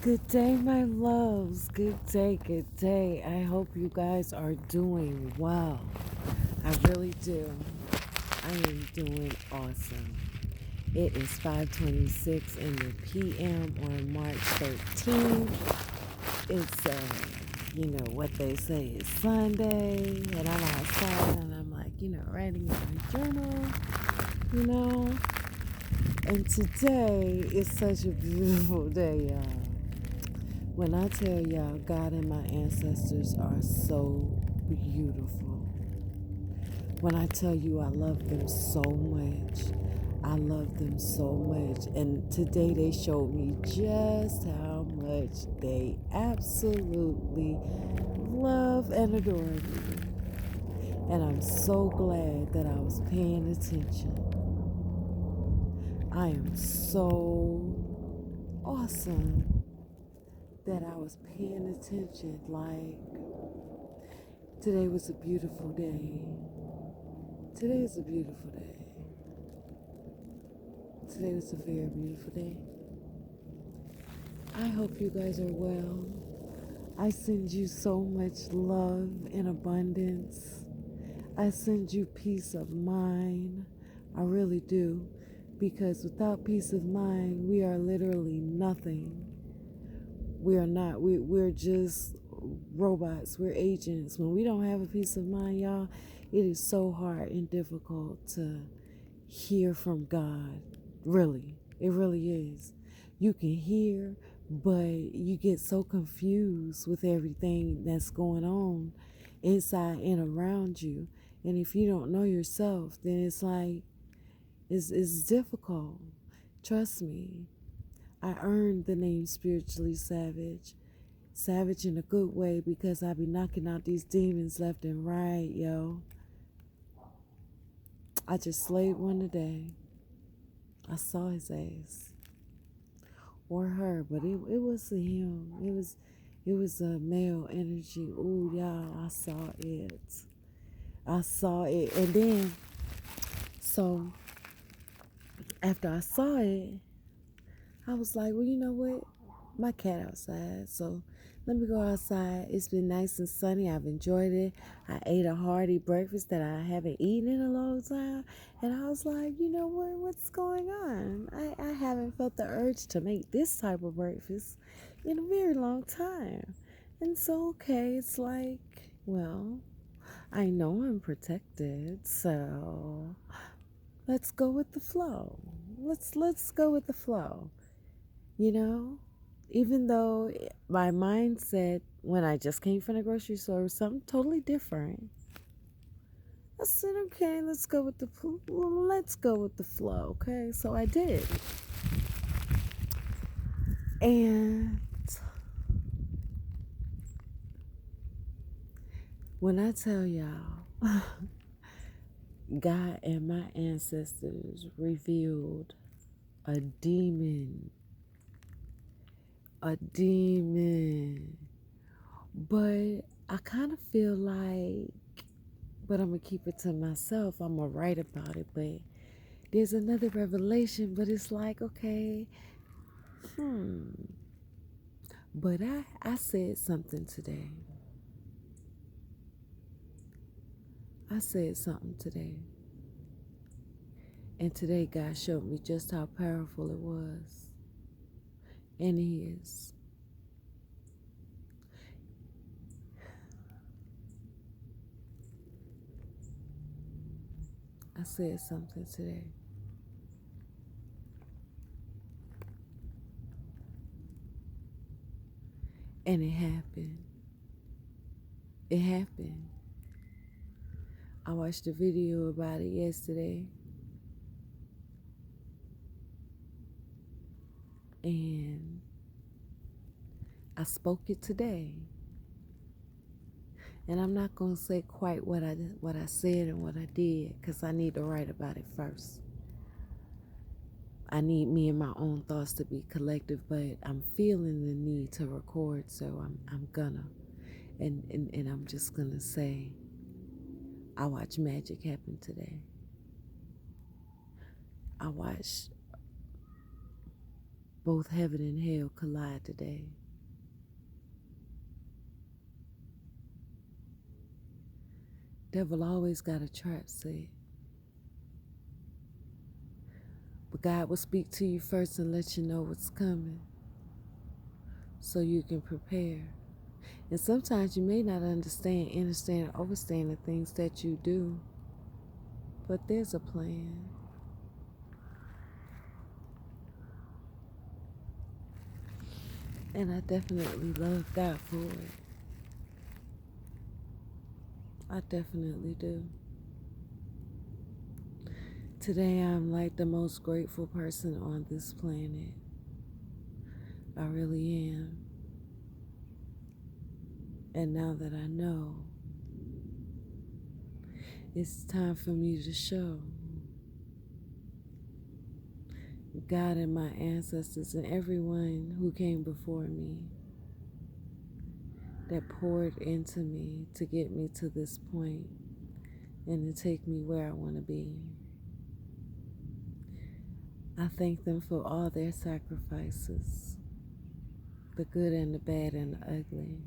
Good day, my loves. Good day, good day. I hope you guys are doing well. I really do. I am doing awesome. It is 5:26 in the PM on March 13th. It's what they say is Sunday, and I'm outside and I'm like, writing in my journal, you know. And today is such a beautiful day, y'all. When I tell y'all, God and my ancestors are so beautiful. When I tell you I love them so much, I love them so much. And today they showed me just how much they absolutely love and adore me. And I'm so glad that I was paying attention. I am so awesome that I was paying attention. Like, today was a beautiful day. Today is a beautiful day. Today was a very beautiful day. I hope you guys are well. I send you so much love and abundance. I send you peace of mind. I really do. Because without peace of mind, we are literally nothing. We are not. We're just robots. We're agents. When we don't have a peace of mind, y'all, it is so hard and difficult to hear from God. Really. It really is. You can hear, but you get so confused with everything that's going on inside and around you. And if you don't know yourself, then it's like it's difficult. Trust me. I earned the name spiritually savage. Savage in a good way because I be knocking out these demons left and right, yo. I just slayed one today. I saw his ass. Or her, but it wasn't him. It was a male energy. Ooh, y'all, I saw it. I saw it. And then so after I saw it, I was like, well, you know what? My cat outside, so let me go outside. It's been nice and sunny. I've enjoyed it. I ate a hearty breakfast that I haven't eaten in a long time. And I was like, you know what? What's going on? I haven't felt the urge to make this type of breakfast in a very long time. And so, okay, it's like, well, I know I'm protected, so let's go with the flow. Let's go with the flow. You know, even though my mindset when I just came from the grocery store was something totally different. I said, okay, let's go with the flow. Okay, so I did, and when I tell y'all, God and my ancestors revealed a demon, a demon, but I kind of feel like, but I'm gonna keep it to myself. I'm gonna write about it, but there's another revelation, but it's like, okay, hmm. But I said something today. I said something today. And today God showed me just how powerful it was. And He is. I said something today. And it happened. It happened. I watched a video about it yesterday. And I spoke it today. And I'm not going to say quite what I said and what I did because I need to write about it first. I need me and my own thoughts to be collective, but I'm feeling the need to record, so I'm gonna. And I'm just gonna say I watched magic happen today. I watched Both heaven and hell collide today. Devil always got a trap set. But God will speak to you first and let you know what's coming so you can prepare. And sometimes you may not understand, or overstand the things that you do, but there's a plan. And I definitely love God for it. I definitely do. Today I'm like the most grateful person on this planet. I really am. And now that I know, it's time for me to show God and my ancestors and everyone who came before me that poured into me to get me to this point and to take me where I want to be. I thank them for all their sacrifices, the good and the bad and the ugly.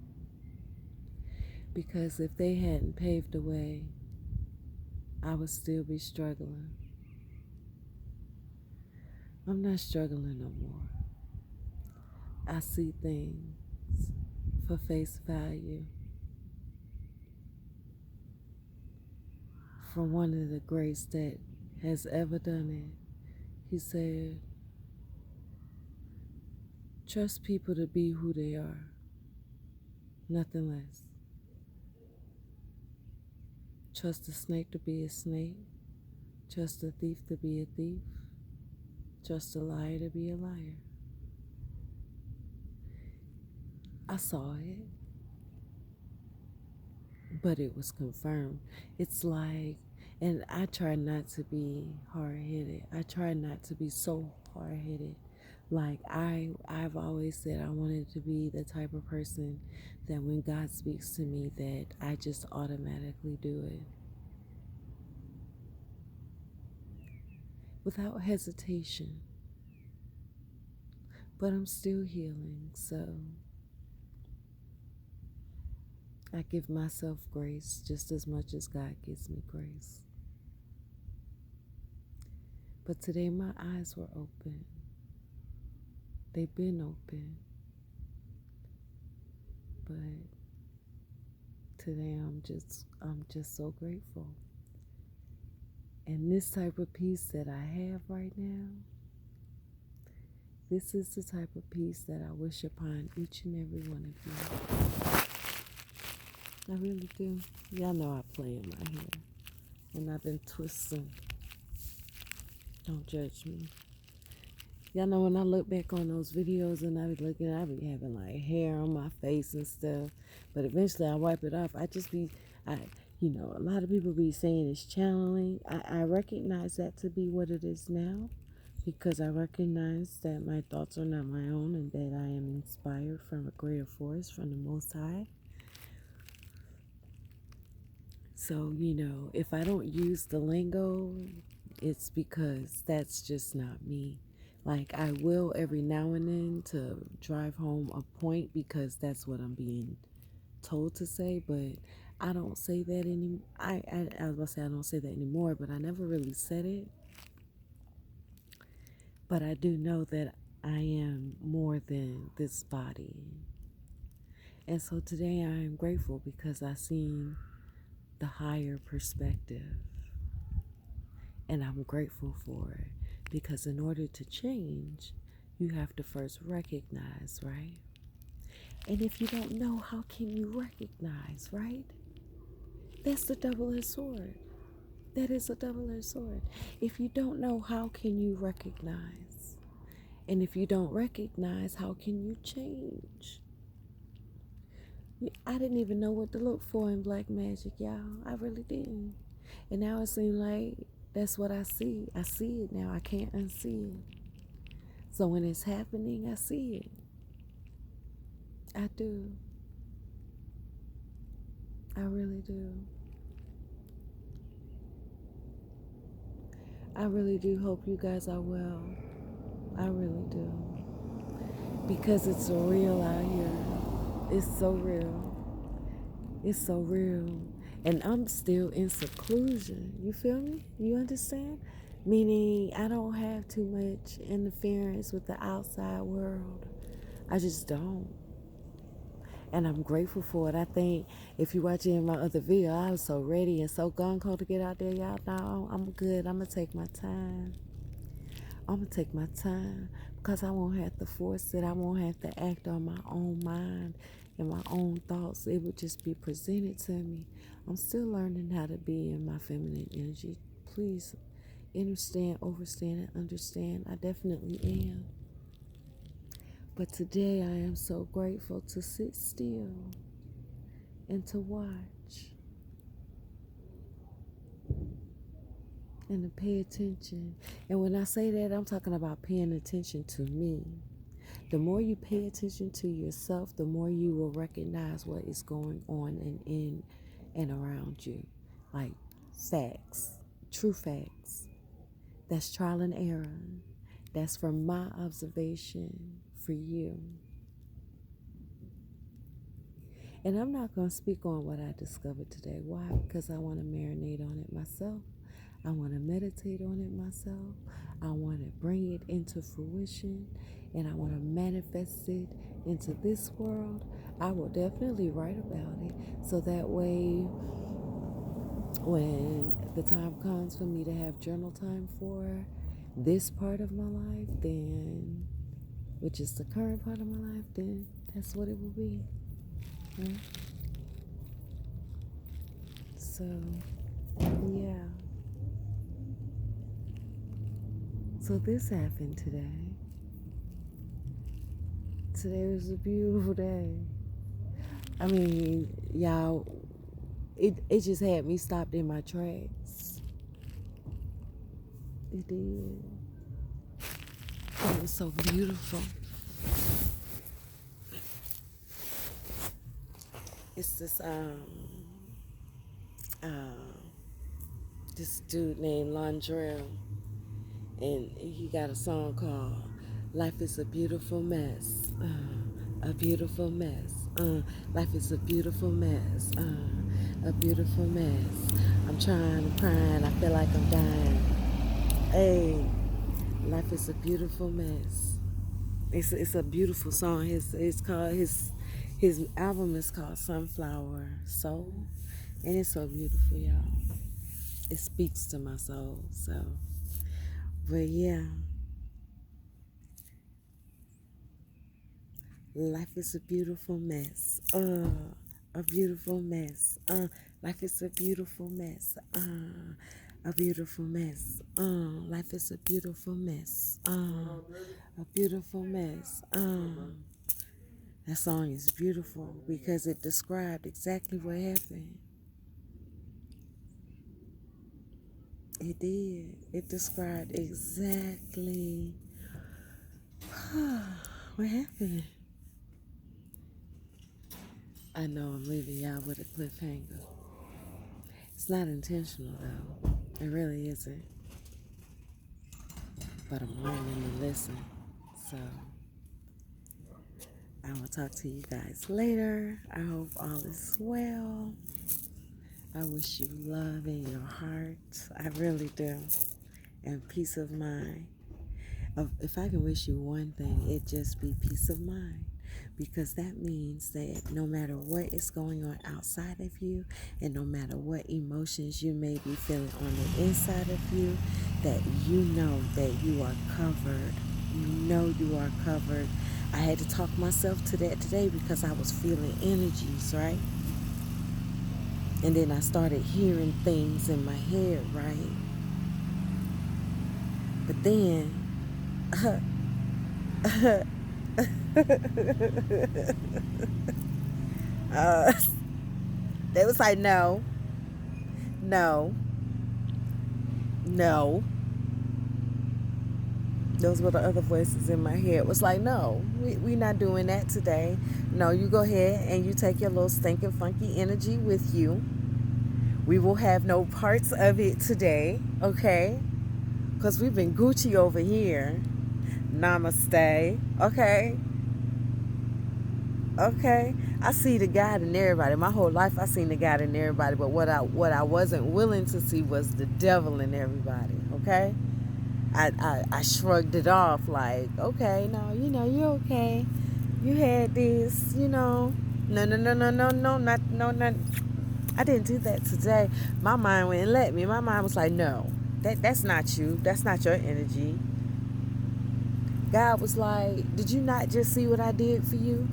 Because if they hadn't paved the way, I would still be struggling. I'm not struggling no more. I see things for face value. From one of the greats that has ever done it, he said, trust people to be who they are, nothing less. Trust a snake to be a snake. Trust a thief to be a thief. Trust a liar to be a liar. I saw it, but it was confirmed. It's like, and I try not to be hard-headed. I try not to be so hard-headed. Like I've always said I wanted to be the type of person that when God speaks to me that I just automatically do it. Without hesitation. But I'm still healing, so I give myself grace just as much as God gives me grace. But today my eyes were open. They've been open. But today I'm just so grateful. And this type of peace that I have right now, this is the type of peace that I wish upon each and every one of you. I really do. Y'all know I play in my hair. And I've been twisting. Don't judge me. Y'all know when I look back on those videos and I be having like hair on my face and stuff. But eventually I wipe it off. A lot of people be saying it's channeling. I recognize that to be what it is now. Because I recognize that my thoughts are not my own and that I am inspired from a greater force, from the Most High. So, if I don't use the lingo, it's because that's just not me. Like, I will every now and then to drive home a point because that's what I'm being told to say, but I don't say that anymore. I was about to say I don't say that anymore, but I never really said it. But I do know that I am more than this body. And so today I am grateful because I seen the higher perspective. And I'm grateful for it because in order to change, you have to first recognize, right? And if you don't know, how can you recognize, right? That's the double-edged sword. That is a double-edged sword. If you don't know, how can you recognize? And if you don't recognize, how can you change? I didn't even know what to look for in black magic, y'all. I really didn't. And now it seems like that's what I see. I see it now. I can't unsee it. So when it's happening, I see it. I do. I really do. I really do hope you guys are well. I really do. because it's so real out here. It's so real. It's so real. And I'm still in seclusion. You feel me? You understand? Meaning I don't have too much interference with the outside world. I just don't. And I'm grateful for it. I think if you watch in my other video, I was so ready and so gung-ho to get out there. Y'all know I'm good. I'm going to take my time. I'm going to take my time because I won't have to force it. I won't have to act on my own mind and my own thoughts. It would just be presented to me. I'm still learning how to be in my feminine energy. Please understand, overstand, and understand. I definitely am. But today I am so grateful to sit still and to watch and to pay attention. And when I say that, I'm talking about paying attention to me. The more you pay attention to yourself, the more you will recognize what is going on and in and around you. Like facts, true facts. That's trial and error. That's from my observation for you. And I'm not going to speak on what I discovered today. Why? Because I want to marinate on it myself. I want to meditate on it myself. I want to bring it into fruition. And I want to manifest it into this world. I will definitely write about it. So that way, when the time comes for me to have journal time for this part of my life, then, which is the current part of my life, then that's what it will be. Right? So, yeah. So this happened today. Today was a beautiful day. I mean, y'all, it just had me stopped in my tracks. It did. It was so beautiful. It's this dude named Londrell, and he got a song called "Life is a Beautiful Mess." A beautiful mess. Life is a beautiful mess. A beautiful mess. I'm trying to cry. I feel like I'm dying. Hey, life is a beautiful mess. It's a beautiful song. His album is called Sunflower Soul, and it's so beautiful, y'all. It speaks to my soul. So, but yeah. Life is a beautiful mess. A beautiful mess. Life is a beautiful mess. A beautiful mess. Life is a beautiful mess. A beautiful mess. That song is beautiful because it described exactly what happened. It did. It described exactly what happened. I know I'm leaving y'all with a cliffhanger. It's not intentional though. It really isn't. But I'm learning to listen. So I will talk to you guys later. I hope all is well. I wish you love in your heart. I really do. And peace of mind. If I can wish you one thing, it just be peace of mind. Because that means that no matter what is going on outside of you, and no matter what emotions you may be feeling on the inside of you, that you know that you are covered. You know you are covered. I had to talk myself to that today because I was feeling energies, right? And then I started hearing things in my head, right? But then they was like, no, no, no. Those were the other voices in my head. It was like, no, we not doing that today. No, you go ahead and you take your little stinking funky energy with you. We will have no parts of it today, okay? Because we've been Gucci over here. Namaste, okay? Okay, I see the God in everybody. My whole life, I seen the God in everybody. But what I wasn't willing to see was the devil in everybody. Okay, I shrugged it off like, okay, no, you're okay. You had this, no, not. I didn't do that today. My mind wouldn't let me. My mind was like, no, that's not you. That's not your energy. God was like, did you not just see what I did for you?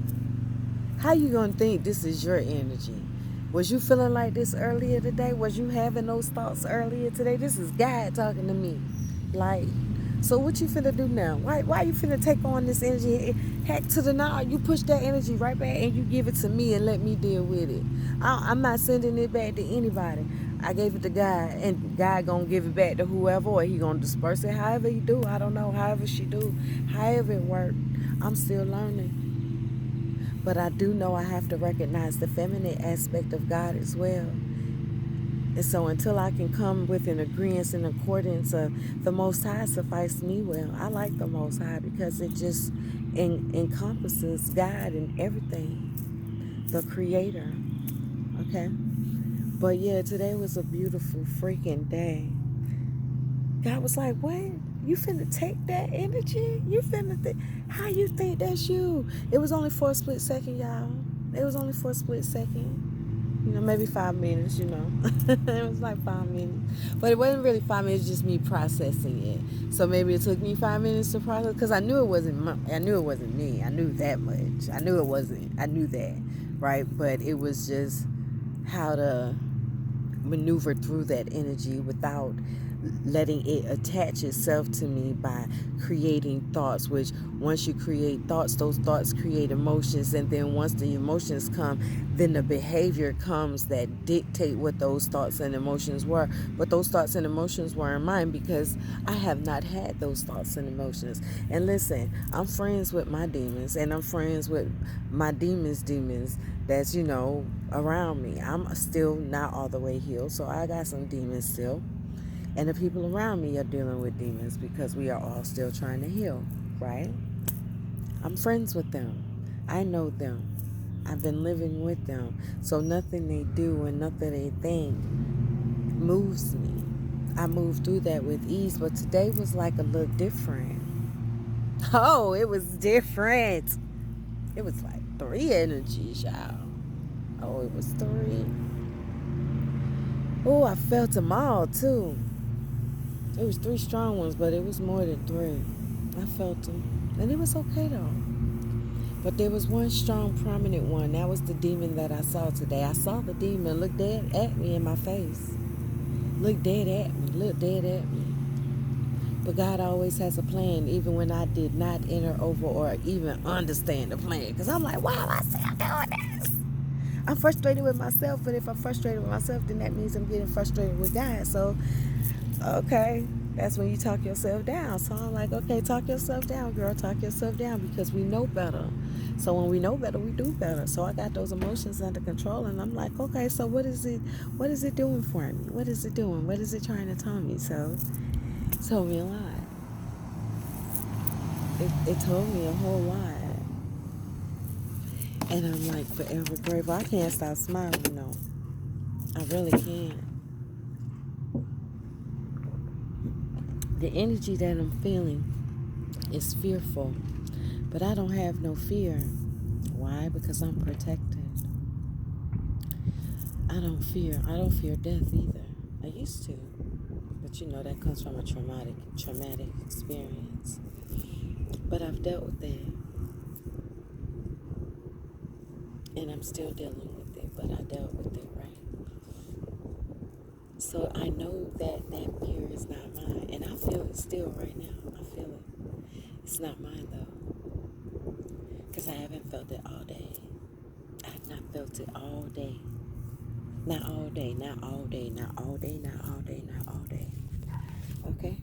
How you gonna think this is your energy? Was you feeling like this earlier today? Was you having those thoughts earlier today? This is God talking to me. Like, so what you finna do now? Why you finna take on this energy? Heck to the now, you push that energy right back and you give it to me and let me deal with it. I'm not sending it back to anybody. I gave it to God, and God gonna give it back to whoever, or He gonna disperse it. However He do, I don't know. However she do, however it work, I'm still learning. But I do know I have to recognize the feminine aspect of God as well. And so until I can come with an agreement and accordance of the Most High suffice me well. I like the Most High because it just encompasses God and everything, the Creator. Okay? But yeah, today was a beautiful freaking day. God was like, what? You finna take that energy? You finna how you think that's you? It was only for a split second, y'all. It was only for a split second. Maybe 5 minutes, it was like 5 minutes. But it wasn't really 5 minutes, just me processing it. So maybe it took me 5 minutes to process, because I knew it wasn't me. I knew that much. I knew that, right? But it was just how to maneuver through that energy without letting it attach itself to me by creating thoughts, which once you create thoughts, those thoughts create emotions, and then once the emotions come, then the behavior comes that dictate what those thoughts and emotions were. But those thoughts and emotions weren't mine, because I have not had those thoughts and emotions. And listen, I'm friends with my demons, and I'm friends with my demons that's around me. I'm still not all the way healed, so I got some demons still. And the people around me are dealing with demons, because we are all still trying to heal, right? I'm friends with them. I know them. I've been living with them. So nothing they do and nothing they think moves me. I move through that with ease. But today was like a little different. Oh, it was different. It was like 3 energies, y'all. Oh, it was 3. Oh, I felt them all, too. It was 3 strong ones, but it was more than 3. I felt them. And it was okay, though. But there was one strong, prominent one. That was the demon that I saw today. I saw the demon look dead at me in my face. Look dead at me. Look dead at me. But God always has a plan, even when I did not enter over or even understand the plan. Because I'm like, why am I still doing this? I'm frustrated with myself, but if I'm frustrated with myself, then that means I'm getting frustrated with God. So, okay, that's when you talk yourself down. So I'm like, okay, talk yourself down, girl. Talk yourself down, because we know better. So when we know better, we do better. So I got those emotions under control, and I'm like, okay, so what is it doing for me? What is it doing? What is it trying to tell me? So it told me a lot. It told me a whole lot. And I'm like forever grateful. I can't stop smiling, though. I really can't. The energy that I'm feeling is fearful, but I don't have no fear. Why? Because I'm protected. I don't fear death either. I used to, but that comes from a traumatic experience. But I've dealt with that, and I'm still dealing with it, but I dealt with it, right? So I know that fear is not mine, and I feel it still right now. I feel it. It's not mine, though, because I haven't felt it all day. I have not felt it all day. Not all day, not all day, not all day, not all day, not all day. Okay?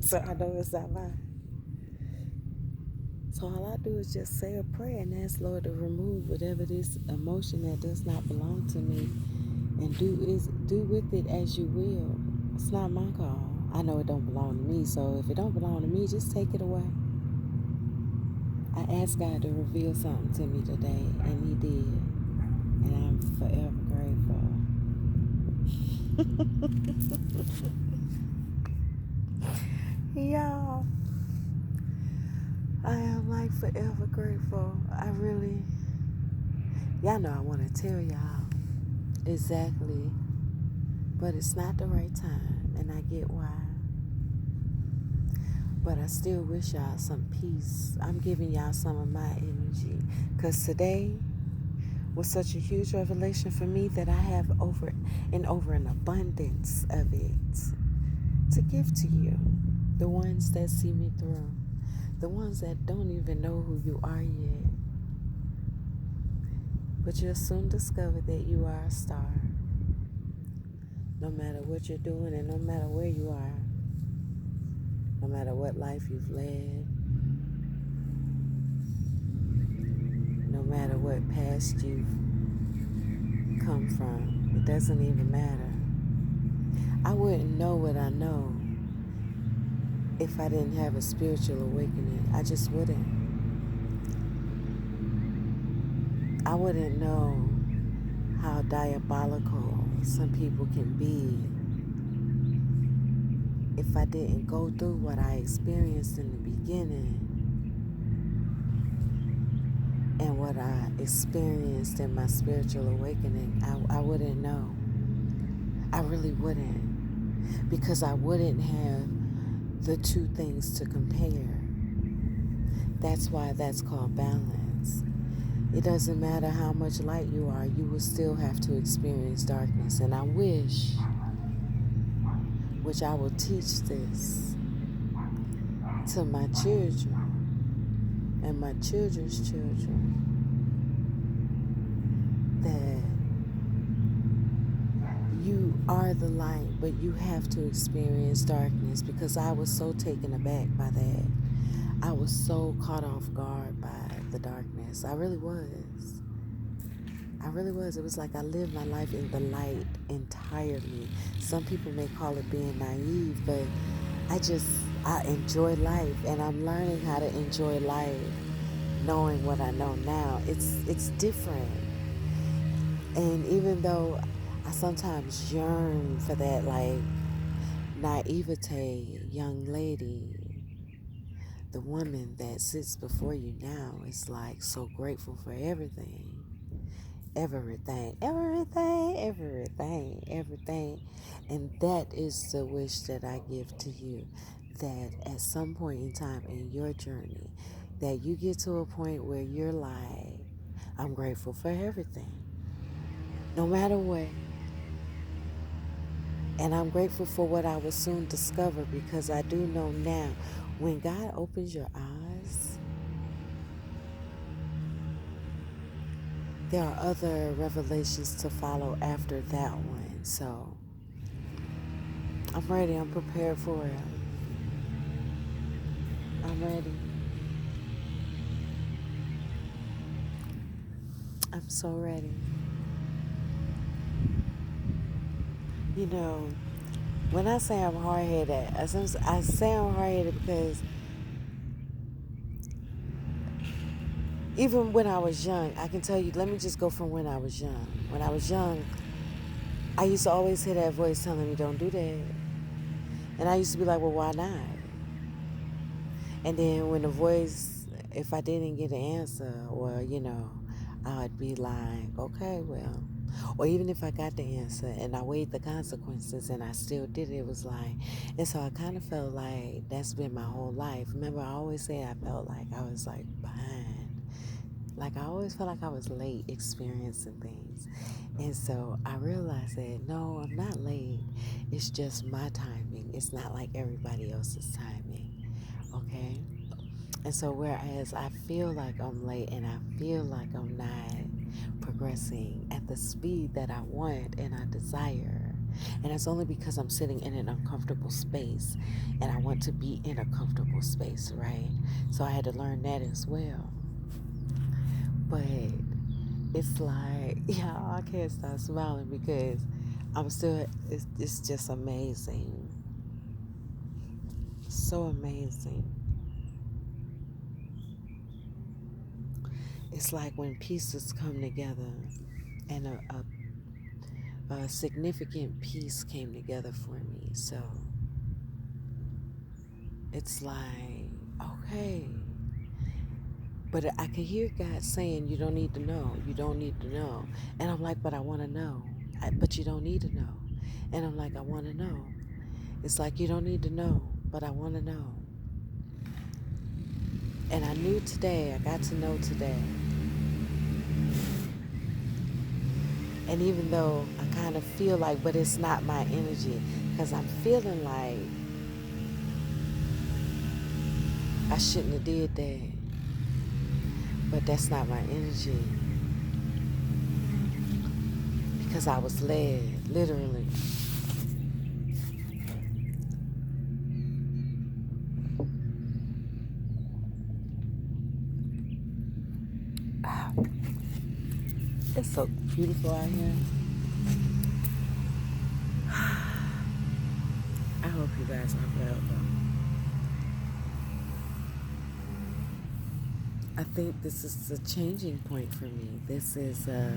So I know it's not mine. So all I do is just say a prayer and ask Lord to remove whatever this emotion that does not belong to me, and do with it as you will. It's not my call. I know it don't belong to me, so if it don't belong to me, just take it away. I asked God to reveal something to me today, and He did. And I'm forever grateful. Y'all, I am like forever grateful. Y'all know I want to tell y'all exactly, but it's not the right time, and I get why. But I still wish y'all some peace. I'm giving y'all some of my energy, because today was such a huge revelation for me that I have over an abundance of it to give to you. The ones that see me through, the ones that don't even know who you are yet. But you'll soon discover that you are a star. No matter what you're doing and no matter where you are, no matter what life you've led, no matter what past you've come from, it doesn't even matter. I wouldn't know what I know if I didn't have a spiritual awakening. I just wouldn't. I wouldn't know how diabolical some people can be if I didn't go through what I experienced in the beginning and what I experienced in my spiritual awakening. I wouldn't know. I really wouldn't, because I wouldn't have the two things to compare. That's why that's called balance. It doesn't matter how much light you are, you will still have to experience darkness. And I wish, which I will teach this to my children and my children's children, that you are the light, but you have to experience darkness, because I was so taken aback by that. I was so caught off guard by the darkness. I really was. It was like I lived my life in the light entirely. Some people may call it being naive, but I enjoy life, and I'm learning how to enjoy life knowing what I know now. It's different. And even though I sometimes yearn for that, like, naivete, young lady, the woman that sits before you now is like so grateful for everything. Everything. And that is the wish that I give to you, that at some point in time in your journey, that you get to a point where you're like, I'm grateful for everything, no matter what. And I'm grateful for what I will soon discover, because I do know now, when God opens your eyes, there are other revelations to follow after that one. So I'm ready. I'm prepared for it. I'm ready. I'm so ready. You know, when I say I'm hard-headed, I say I'm hard-headed because even when I was young, I can tell you, let me just go from when I was young. When I was young, I used to always hear that voice telling me, don't do that. And I used to be like, well, why not? And then when the voice, if I didn't get an answer, or, I'd be like, okay, well. Or even if I got the answer and I weighed the consequences and I still did it, it was like, and so I kind of felt like that's been my whole life. Remember, I always say I felt like I was like behind. Like I always felt like I was late experiencing things. And so I realized that, no, I'm not late. It's just my timing. It's not like everybody else's timing. Okay? And so whereas I feel like I'm late and I feel like I'm not progressing at the speed that I want and I desire, and it's only because I'm sitting in an uncomfortable space and I want to be in a comfortable space, right? So I had to learn that as well. But it's like, yeah, I can't stop smiling because it's just amazing. So amazing. It's like when pieces come together, and a significant piece came together for me. So it's like, okay. But I can hear God saying, you don't need to know. You don't need to know. And I'm like, but I want to know. But you don't need to know. And I'm like, I want to know. It's like, you don't need to know, but I want to know. And I knew today, I got to know today. And even though I kind of feel like, but it's not my energy, because I'm feeling like I shouldn't have did that. But that's not my energy. Because I was led, literally. It's so beautiful out here. I hope you guys are well, though. I think this is a changing point for me. This is a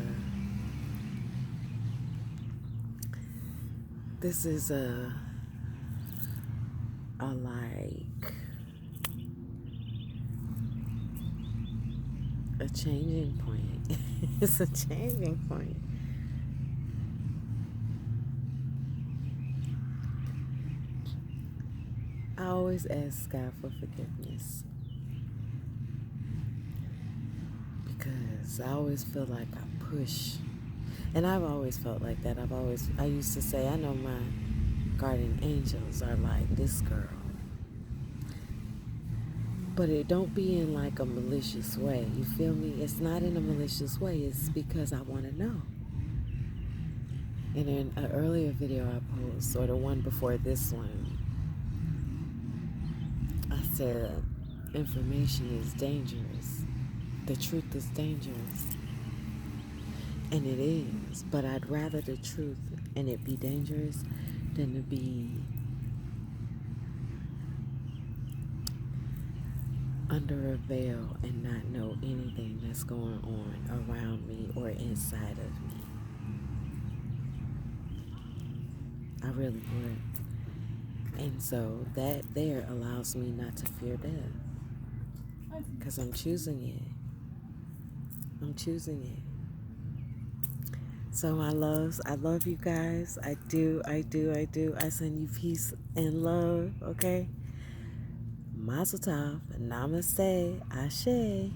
like a changing point. It's a changing point. I always ask God for forgiveness because I always feel like I push. And I've always felt like that. I used to say, I know my guardian angels are like this girl. But it don't be in like a malicious way. You feel me? It's not in a malicious way. It's because I want to know. And in an earlier video I posted, or the one before this one, I said information is dangerous. The truth is dangerous. And it is. But I'd rather the truth and it be dangerous than to be under a veil and not know anything that's going on around me or inside of me. I really would. And so that there allows me not to fear death. Because I'm choosing it. I'm choosing it. So my loves, I love you guys. I do. I send you peace and love, okay? Mazel tov, namaste, ashe.